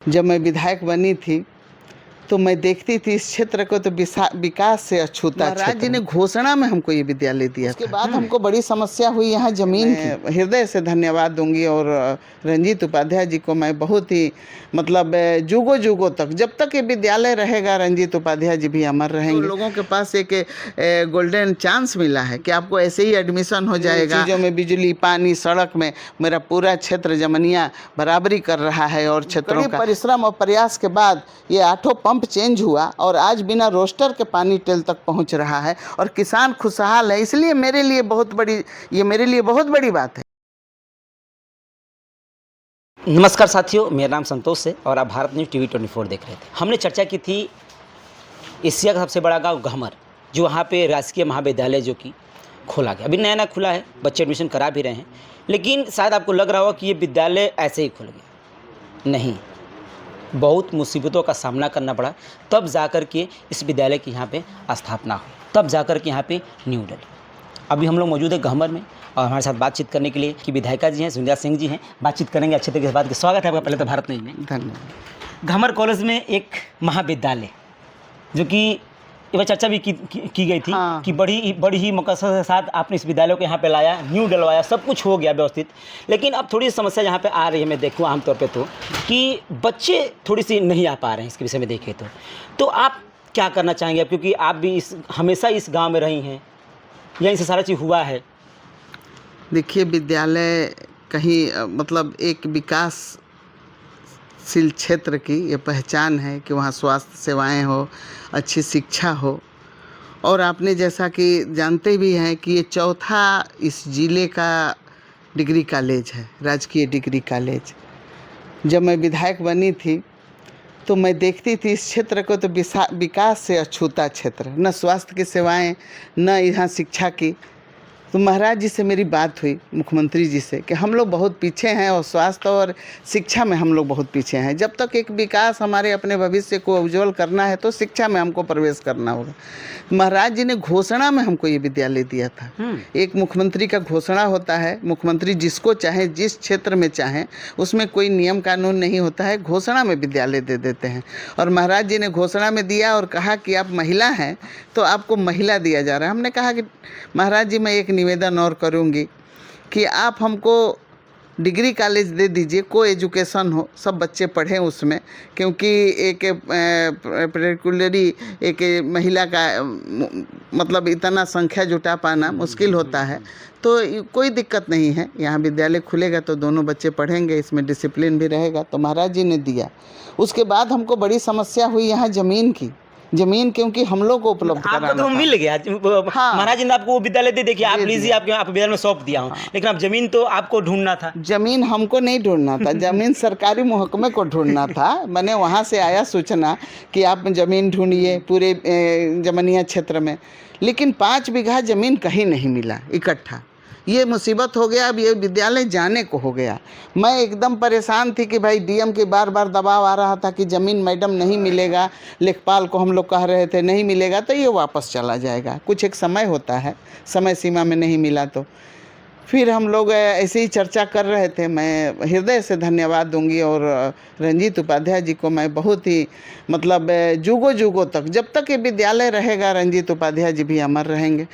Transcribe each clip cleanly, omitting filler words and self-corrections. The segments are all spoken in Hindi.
जब मैं विधायक बनी थी तो मैं देखती थी इस क्षेत्र को तो विकास से अछूता महाराज जी ने घोषणा में हमको ये विद्यालय दिया। उसके बाद हमको बड़ी समस्या हुई यहाँ जमीन की। हृदय से धन्यवाद दूंगी और रंजीत उपाध्याय जी को मैं बहुत ही मतलब जुगों जुगों तक, जब तक ये विद्यालय रहेगा रंजीत उपाध्याय जी भी अमर रहेंगे। तो लोगों के पास एक गोल्डन चांस मिला है कि आपको ऐसे ही एडमिशन हो जाएगा। चीज़ों में बिजली, पानी, सड़क में मेरा पूरा क्षेत्र जमनिया बराबरी कर रहा है और क्षेत्रों का परिश्रम और प्रयास के बाद ये 8 पंप चेंज हुआ और आज बिना रोस्टर के पानी टेल तक पहुंच रहा है और किसान खुशहाल है। इसलिए मेरे लिए बहुत बड़ी बात है। नमस्कार साथियों, मेरा नाम संतोष है और आप भारत न्यूज़ टीवी 24 देख रहे थे। हमने चर्चा की थी एशिया का सबसे बड़ा गांव घमर, जो वहाँ पे राजकीय महाविद्यालय जो कि खोला गया, अभी नया नया खुला है, बच्चे एडमिशन करा भी रहे हैं। लेकिन शायद आपको लग रहा होगा कि ये विद्यालय ऐसे ही खुल गया। नहीं, बहुत मुसीबतों का सामना करना पड़ा, तब जाकर के इस विद्यालय की यहाँ पे स्थापना हुई, तब जाकर के यहाँ पे नींव डली। अभी हम लोग मौजूद है घमर में और हमारे साथ बातचीत करने के लिए कि विधायिका जी हैं, सुनिता सिंह जी हैं। बातचीत करेंगे अच्छे तरीके से। बात की स्वागत है आपका पहले तो भारत न्यूज़ में। धन्यवाद। घमर कॉलेज में एक महाविद्यालय जो कि ये बार चर्चा भी की गई थी कि बड़ी ही मकसद के साथ आपने इस विद्यालय को यहाँ पे लाया, न्यू डलवाया, सब कुछ हो गया व्यवस्थित। लेकिन अब थोड़ी समस्या यहाँ पे आ रही है, मैं देखूँ आमतौर पे तो कि बच्चे थोड़ी सी नहीं आ पा रहे हैं। इसके विषय में देखें तो आप क्या करना चाहेंगे? क्योंकि आप भी हमेशा इस गाँव में रही हैं, यहीं से सारा चीज़ हुआ है। देखिए, विद्यालय कहीं मतलब एक विकासशील क्षेत्र की ये पहचान है कि वहाँ स्वास्थ्य सेवाएं हो, अच्छी शिक्षा हो। और आपने जैसा कि जानते भी हैं कि ये चौथा इस ज़िले का डिग्री कॉलेज है, राजकीय डिग्री कॉलेज। जब मैं विधायक बनी थी तो मैं देखती थी इस क्षेत्र को तो विकास से अछूता क्षेत्र, न स्वास्थ्य की सेवाएं, न यहाँ शिक्षा की। तो महाराज जी से मेरी बात हुई, मुख्यमंत्री जी से, कि हम लोग बहुत पीछे हैं और स्वास्थ्य और शिक्षा में हम लोग बहुत पीछे हैं। जब तक एक विकास हमारे अपने भविष्य को उज्जवल करना है तो शिक्षा में हमको प्रवेश करना होगा। महाराज जी ने घोषणा में हमको ये विद्यालय दिया था। एक मुख्यमंत्री का घोषणा होता है, मुख्यमंत्री जिसको चाहे, जिस क्षेत्र में चाहे, उसमें कोई नियम कानून नहीं होता है, घोषणा में विद्यालय दे देते हैं। और महाराज जी ने घोषणा में दिया और कहा कि आप महिला हैं तो आपको महिला दिया जा रहा है। हमने कहा कि महाराज जी, मैं एक निवेदन और करूंगी कि आप हमको डिग्री कॉलेज दे दीजिए, को एजुकेशन हो, सब बच्चे पढ़ें उसमें, क्योंकि एक पर्टिकुलरली एक महिला का मतलब इतना संख्या जुटा पाना मुश्किल होता है। तो कोई दिक्कत नहीं है, यहाँ विद्यालय खुलेगा तो दोनों बच्चे पढ़ेंगे, इसमें डिसिप्लिन भी रहेगा। तो महाराज जी ने दिया। उसके बाद हमको बड़ी समस्या हुई यहाँ ज़मीन की। ज़मीन क्योंकि हम लोग को उपलब्ध कराना तो मिल गया। हाँ, महाराज जी ने आपको वो विद्यालय दे देखिए, आप लीजिए, आपके विद्यालय में सौंप दिया हूँ। लेकिन अब जमीन तो आपको ढूंढना था। जमीन हमको नहीं ढूंढना था, जमीन सरकारी महकमे को ढूंढना था। मैंने वहाँ से आया सूचना कि आप ज़मीन ढूंढिए पूरे जमनिया क्षेत्र में, लेकिन 5 बीघा ज़मीन कहीं नहीं मिला इकट्ठा। ये मुसीबत हो गया, अब ये विद्यालय जाने को हो गया। मैं एकदम परेशान थी कि भाई डीएम के बार बार दबाव आ रहा था कि ज़मीन मैडम नहीं मिलेगा, लेखपाल को हम लोग कह रहे थे नहीं मिलेगा तो ये वापस चला जाएगा। कुछ एक समय होता है, समय सीमा में नहीं मिला तो फिर हम लोग ऐसे ही चर्चा कर रहे थे। मैं हृदय से धन्यवाद दूंगी और रंजीत उपाध्याय जी को मैं बहुत ही मतलब जुगों जुगों तक, जब तक ये विद्यालय रहेगा रंजीत उपाध्याय जी भी अमर रहेंगे।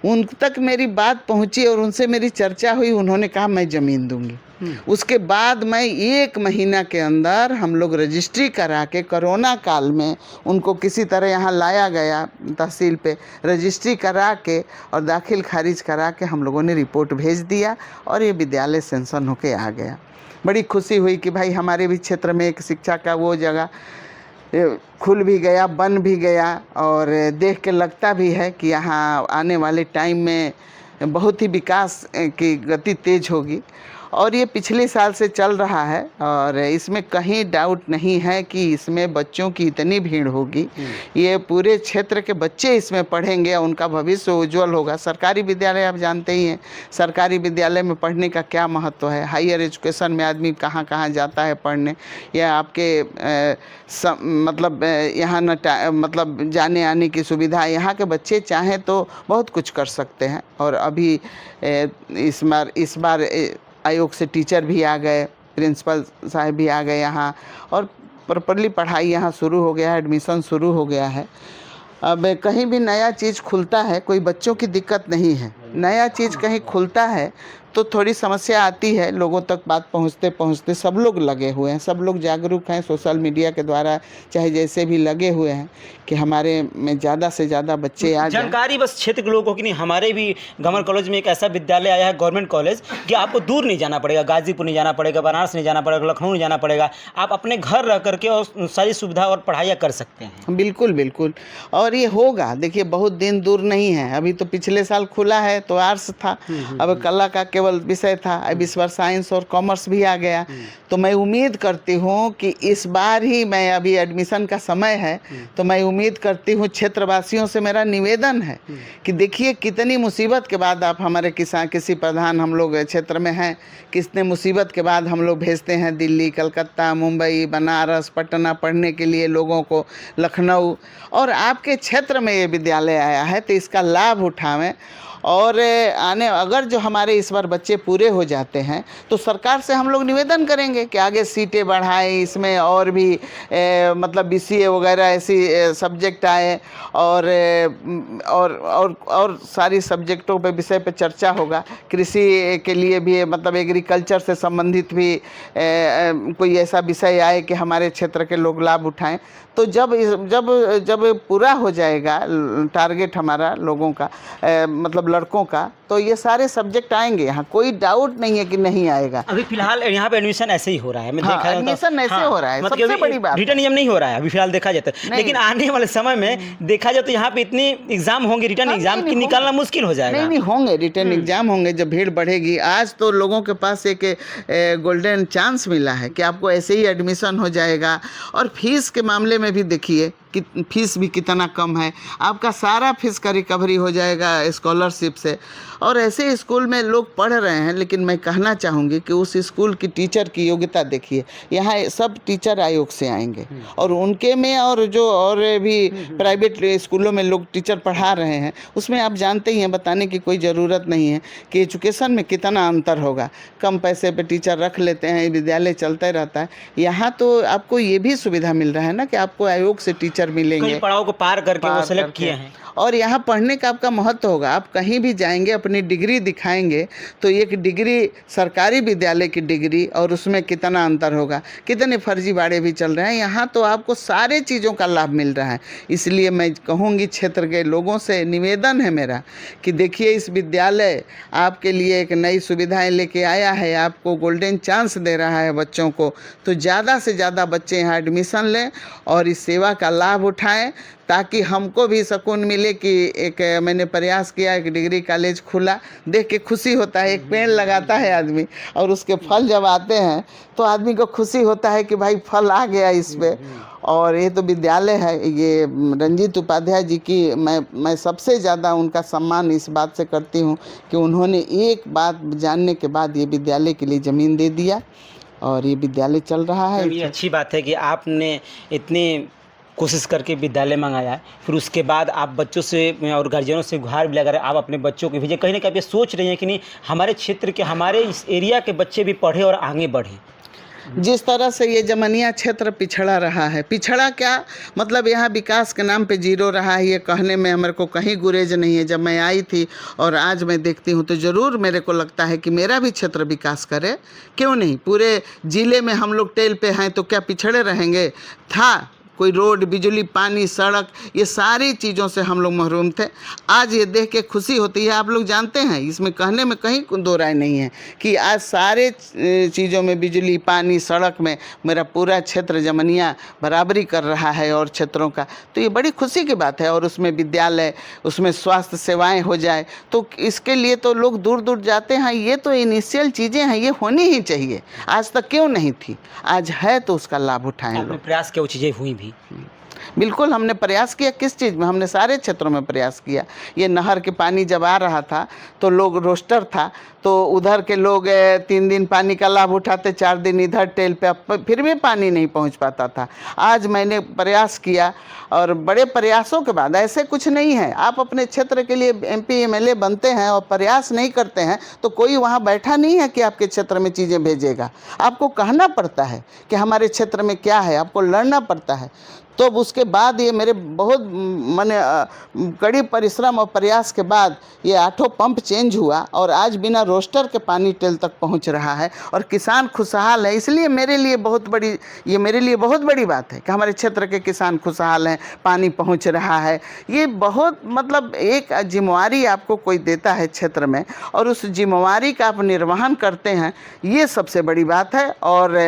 उन तक मेरी बात पहुंची और उनसे मेरी चर्चा हुई। उन्होंने कहा मैं ज़मीन दूंगी। उसके बाद मैं 1 महीना के अंदर हम लोग रजिस्ट्री करा के, कोरोना काल में उनको किसी तरह यहाँ लाया गया तहसील पे, रजिस्ट्री करा के और दाखिल खारिज करा के हम लोगों ने रिपोर्ट भेज दिया और ये विद्यालय सेंशन होके आ गया। बड़ी खुशी हुई कि भाई हमारे भी क्षेत्र में एक शिक्षा का वो जगह खुल भी गया, बन भी गया। और देख के लगता भी है कि यहाँ आने वाले टाइम में बहुत ही विकास की गति तेज होगी। और ये पिछले साल से चल रहा है और इसमें कहीं डाउट नहीं है कि इसमें बच्चों की इतनी भीड़ होगी, ये पूरे क्षेत्र के बच्चे इसमें पढ़ेंगे, उनका भविष्य उज्जवल होगा। सरकारी विद्यालय आप जानते ही हैं, सरकारी विद्यालय में पढ़ने का क्या महत्व है। हायर एजुकेशन में आदमी कहाँ कहाँ जाता है पढ़ने, या आपके मतलब यहाँ मतलब जाने आने की सुविधा, यहाँ के बच्चे चाहें तो बहुत कुछ कर सकते हैं। और अभी इस बार आयोग से टीचर भी आ गए, प्रिंसिपल साहब भी आ गए यहाँ, और प्रॉपरली पढ़ाई यहाँ शुरू हो गया है, एडमिशन शुरू हो गया है। अब कहीं भी नया चीज़ खुलता है, कोई बच्चों की दिक्कत नहीं है, नया चीज़ कहीं खुलता है तो थोड़ी समस्या आती है, लोगों तक बात पहुंचते पहुंचते सब लोग लगे हुए हैं, सब लोग जागरूक हैं, सोशल मीडिया के द्वारा चाहे जैसे भी लगे हुए हैं कि हमारे में ज़्यादा से ज़्यादा बच्चे आ जाएं। जानकारी बस क्षेत्र के लोगों को कि नहीं, हमारे भी गवर्नमेंट कॉलेज में एक ऐसा विद्यालय आया है, गवर्नमेंट कॉलेज, कि आपको दूर नहीं जाना पड़ेगा, गाजीपुर नहीं जाना पड़ेगा, बनारस नहीं जाना पड़ेगा, लखनऊ नहीं जाना पड़ेगा, आप अपने घर रह करके और सारी सुविधा और पढ़ाइयाँ कर सकते हैं। बिल्कुल बिल्कुल, और ये होगा, देखिए बहुत दिन दूर नहीं है, अभी तो पिछले साल खुला है तो आर्ट्स था, अब कला का केवल विषय था, अब इस बार साइंस और कॉमर्स भी आ गया। तो मैं उम्मीद करती हूँ कि इस बार ही, मैं अभी एडमिशन का समय है तो मैं उम्मीद करती हूँ, क्षेत्रवासियों से मेरा निवेदन है कि देखिए कितनी मुसीबत के बाद आप हमारे किसी प्रधान हम लोग क्षेत्र में हैं, कितने मुसीबत के बाद हम लोग भेजते हैं दिल्ली, कलकत्ता, मुंबई, बनारस, पटना पढ़ने के लिए लोगों को, लखनऊ, और आपके क्षेत्र में ये विद्यालय आया है तो इसका लाभ उठावें। और अगर जो हमारे इस बार बच्चे पूरे हो जाते हैं तो सरकार से हम लोग निवेदन करेंगे कि आगे सीटें बढ़ाएं, इसमें और भी मतलब बीसीए वगैरह ऐसी सब्जेक्ट आए, और सारी सब्जेक्टों पे विषय पे चर्चा होगा। कृषि के लिए भी मतलब एग्रीकल्चर से संबंधित भी कोई ऐसा विषय आए कि हमारे क्षेत्र के लोग लाभ उठाएं। तो जब पूरा हो जाएगा टारगेट हमारा लोगों का, मतलब लड़कों का, तो ये सारे सब्जेक्ट आएंगे यहाँ, कोई डाउट नहीं है कि नहीं आएगा। अभी फिलहाल यहाँ पे एडमिशन ऐसे ही हो रहा है, मैं हाँ, देखा एडमिशन ऐसे हो रहा है, सबसे बड़ी बात रिटर्न एग्जाम नहीं हो रहा है अभी फिलहाल देखा जाता है, लेकिन आने वाले समय में देखा जाए तो यहाँ पे इतने एग्जाम होंगे, रिटर्न एग्जाम की निकालना मुश्किल हो जाएगा। नहीं होंगे, रिटर्न एग्जाम होंगे जब भीड़ बढ़ेगी। आज तो लोगों के पास एक गोल्डन चांस मिला है कि आपको ऐसे ही एडमिशन हो जाएगा। और फीस के मामले में भी देखिए कि फीस भी कितना कम है, आपका सारा फीस का रिकवरी हो जाएगा स्कॉलरशिप से। और ऐसे स्कूल में लोग पढ़ रहे हैं, लेकिन मैं कहना चाहूँगी कि उस स्कूल की टीचर की योग्यता देखिए, यहाँ सब टीचर आयोग से आएंगे, और उनके में और जो और भी प्राइवेट स्कूलों में लोग टीचर पढ़ा रहे हैं उसमें आप जानते ही हैं, बताने की कोई ज़रूरत नहीं है कि एजुकेशन में कितना अंतर होगा। कम पैसे पे टीचर रख लेते हैं, विद्यालय चलता रहता है। यहाँ तो आपको ये भी सुविधा मिल रहा है ना कि आपको आयोग से टीचर मिलेंगे, पड़ाव को पार करके वो सेलेक्ट किए हैं। और यहाँ पढ़ने का आपका महत्व होगा। आप कहीं भी जाएंगे अपनी डिग्री दिखाएंगे तो एक डिग्री सरकारी विद्यालय की डिग्री और उसमें कितना अंतर होगा। कितने फर्जीवाड़े भी चल रहे हैं, यहाँ तो आपको सारे चीज़ों का लाभ मिल रहा है। इसलिए मैं कहूँगी क्षेत्र के लोगों से निवेदन है मेरा कि देखिए इस विद्यालय आपके लिए एक नई सुविधाएं लेके आया है, आपको गोल्डन चांस दे रहा है बच्चों को। तो ज़्यादा से ज़्यादा बच्चे यहाँ एडमिशन लें और इस सेवा का लाभ उठाएं, ताकि हमको भी सुकून मिले कि एक मैंने प्रयास किया, एक डिग्री कॉलेज खुला, देख के खुशी होता है। एक पेड़ लगाता है आदमी और उसके फल जब आते हैं तो आदमी को खुशी होता है कि भाई फल आ गया इस पे। और ये तो विद्यालय है, ये रंजीत उपाध्याय जी की मैं सबसे ज़्यादा उनका सम्मान इस बात से करती हूँ कि उन्होंने एक बात जानने के बाद ये विद्यालय के लिए ज़मीन दे दिया और ये विद्यालय चल रहा है। ये अच्छी बात है कि आपने इतनी कोशिश करके विद्यालय मंगाया है, फिर उसके बाद आप बच्चों से और गार्जियनों से गुहार भी लगा रहे, आप अपने बच्चों को भेजें। कहीं ना कहीं आप ये सोच रही हैं कि नहीं हमारे क्षेत्र के, हमारे इस एरिया के बच्चे भी पढ़े और आगे बढ़े। जिस तरह से ये जमनिया क्षेत्र पिछड़ा रहा है, पिछड़ा क्या मतलब यहाँ विकास के नाम पे जीरो रहा है, ये कहने में हमारे को कहीं गुरेज नहीं है। जब मैं आई थी और आज मैं देखती हूँ तो ज़रूर मेरे को लगता है कि मेरा भी क्षेत्र विकास करे, क्यों नहीं। पूरे ज़िले में हम लोग टेल पे हैं तो क्या पिछड़े रहेंगे? था कोई रोड, बिजली, पानी, सड़क, ये सारी चीज़ों से हम लोग महरूम थे। आज ये देख के खुशी होती है। आप लोग जानते हैं, इसमें कहने में कहीं दो राय नहीं है कि आज सारे चीज़ों में, बिजली, पानी, सड़क में मेरा पूरा क्षेत्र जमनिया बराबरी कर रहा है और क्षेत्रों का, तो ये बड़ी खुशी की बात है। और उसमें विद्यालय, उसमें स्वास्थ्य सेवाएँ हो जाए तो इसके लिए तो लोग दूर दूर जाते हैं। ये तो इनिशियल चीज़ें हैं, ये होनी ही चाहिए। आज तक क्यों नहीं थी, आज है तो उसका लाभ उठाएँ लोग। प्रयास के वो चीज़ें हुई भी। बिल्कुल हमने प्रयास किया। किस चीज़ में? हमने सारे क्षेत्रों में प्रयास किया। ये नहर के पानी जब आ रहा था तो लोग रोस्टर था, तो उधर के लोग 3 दिन पानी का लाभ उठाते, 4 दिन इधर टेल पे, फिर भी पानी नहीं पहुंच पाता था। आज मैंने प्रयास किया और बड़े प्रयासों के बाद, ऐसे कुछ नहीं है, आप अपने क्षेत्र के लिए MP MLA बनते हैं और प्रयास नहीं करते हैं तो कोई वहाँ बैठा नहीं है कि आपके क्षेत्र में चीज़ें भेजेगा। आपको कहना पड़ता है कि हमारे क्षेत्र में क्या है, आपको लड़ना पड़ता है। तो उसके बाद ये मेरे बहुत माने कड़ी परिश्रम और प्रयास के बाद ये 8 पंप चेंज हुआ और आज बिना रोस्टर के पानी टेल तक पहुंच रहा है और किसान खुशहाल है। इसलिए मेरे लिए बहुत बड़ी बात है कि हमारे क्षेत्र के किसान खुशहाल हैं, पानी पहुंच रहा है। ये बहुत मतलब एक जिम्मेवारी आपको कोई देता है क्षेत्र में और उस जिम्मेवारी का आप निर्वहन करते हैं, ये सबसे बड़ी बात है। और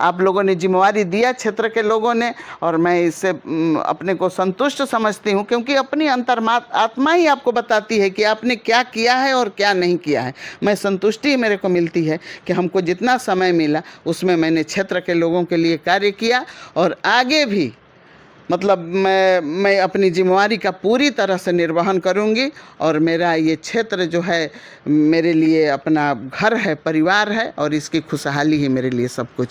आप लोगों ने जिम्मेवारी दिया क्षेत्र के लोगों ने, और मैं इससे अपने को संतुष्ट समझती हूँ, क्योंकि अपनी आत्मा ही आपको बताती है कि आपने क्या किया है और क्या नहीं किया है। मैं संतुष्टि मेरे को मिलती है कि हमको जितना समय मिला उसमें मैंने क्षेत्र के लोगों के लिए कार्य किया और आगे भी मतलब मैं अपनी जिम्मेवारी का पूरी तरह से निर्वहन करूंगी। और मेरा ये क्षेत्र जो है मेरे लिए अपना घर है, परिवार है, और इसकी खुशहाली ही मेरे लिए सब कुछ